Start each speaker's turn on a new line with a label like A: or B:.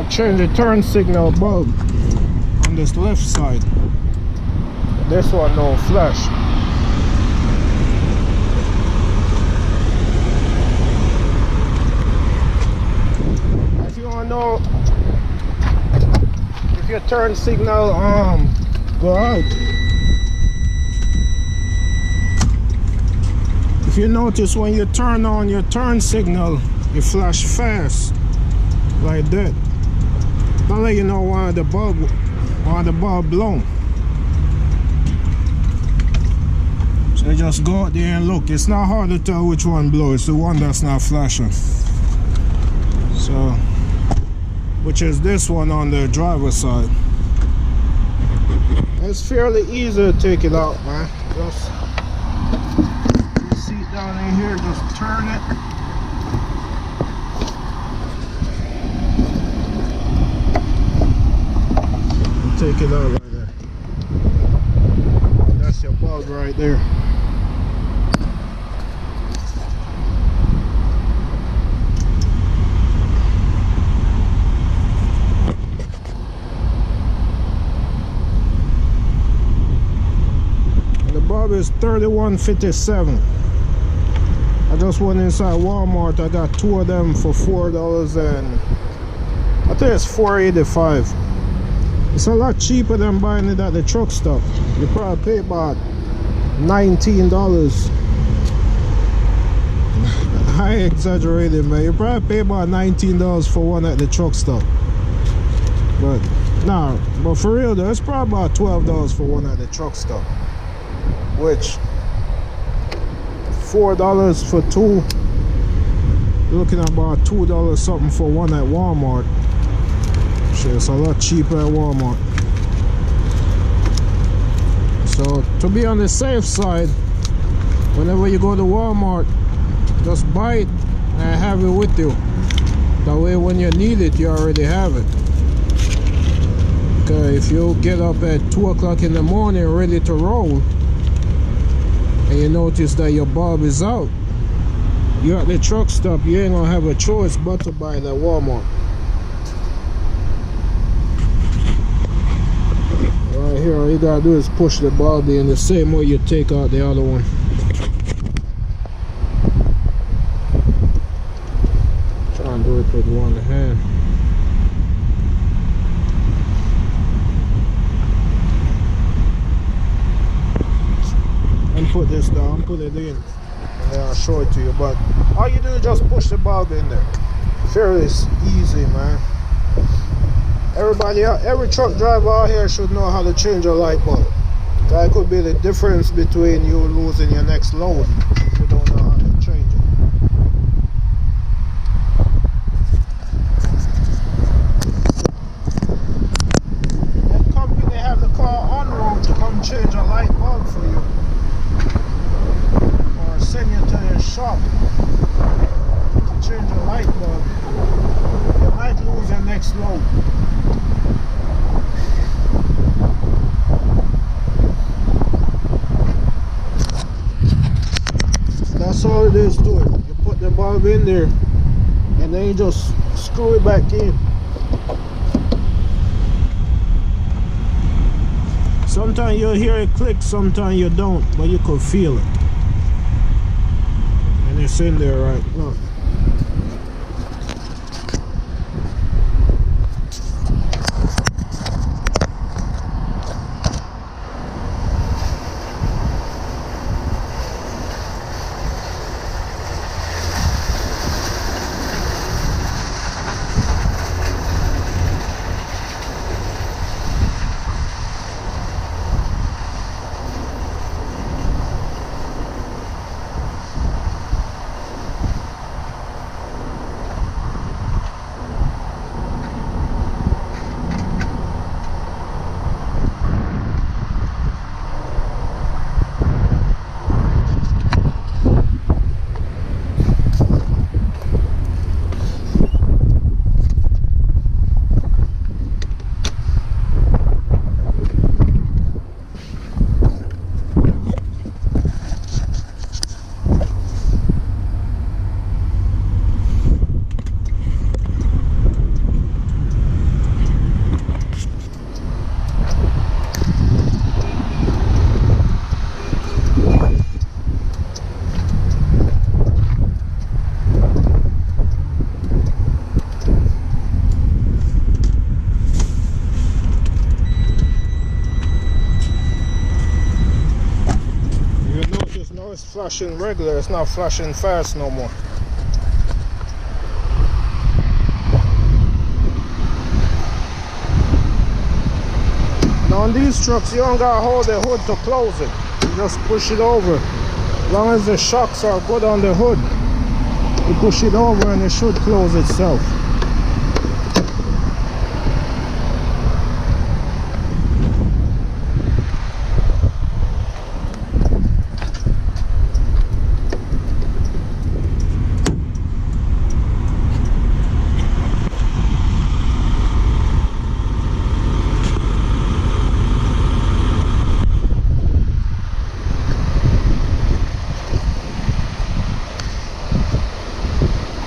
A: change the turn signal bulb on this left side. This one no flash. If you want to know if your turn signal go out, if you notice when you turn on your turn signal, you flash fast like that. Don't let you know why the bulb blown. So you just go out there and look. It's not hard to tell which one blows. It's the one that's not flashing. So, which is this one on the driver's side. It's fairly easy to take it out, man. Just put the seat down in here, just turn it. Take it out right there. That's your bulb right there. And the bulb is $31.57. I just went inside Walmart. I got 2 of them for $4 and I think it's $4.85. It's a lot cheaper than buying it at the truck stop. You probably pay about $19. I exaggerated, man. You probably pay about $19 for one at the truck stop. But nah, but for real though, it's probably about $12 for one at the truck stop. Which $4 for 2. You're looking at about $2 something for one at Walmart. It's a lot cheaper at Walmart. So to be on the safe side, whenever you go to Walmart, just buy it and have it with you. That way when you need it, you already have it. Okay, if you get up at 2 o'clock in the morning ready to roll and you notice that your bulb is out, you're at the truck stop, you ain't gonna have a choice but to buy it at Walmart. Right here, all you gotta do is push the bulb in the same way you take out the other one. Try and do it with one hand. And put this down, put it in, and then I'll show it to you. But all you do is just push the bulb in there. Fairly easy, man. Everybody out, every truck driver out here should know how to change a light bulb. That could be the difference between you losing your next load if you don't know how to change it. That company have the car en route to come change a light bulb for you, or send you to your shop to change a light bulb. You might lose your next load. That's all it is to it. You put the bulb in there and then you just screw it back in. Sometimes you'll hear it click, sometimes you don't, but you could feel it. And it's in there right now. flashing regular, it's not flashing fast no more. Now on these trucks you don't gotta hold the hood to close it. You just push it over. As long as the shocks are good on the hood, you push it over and it should close itself.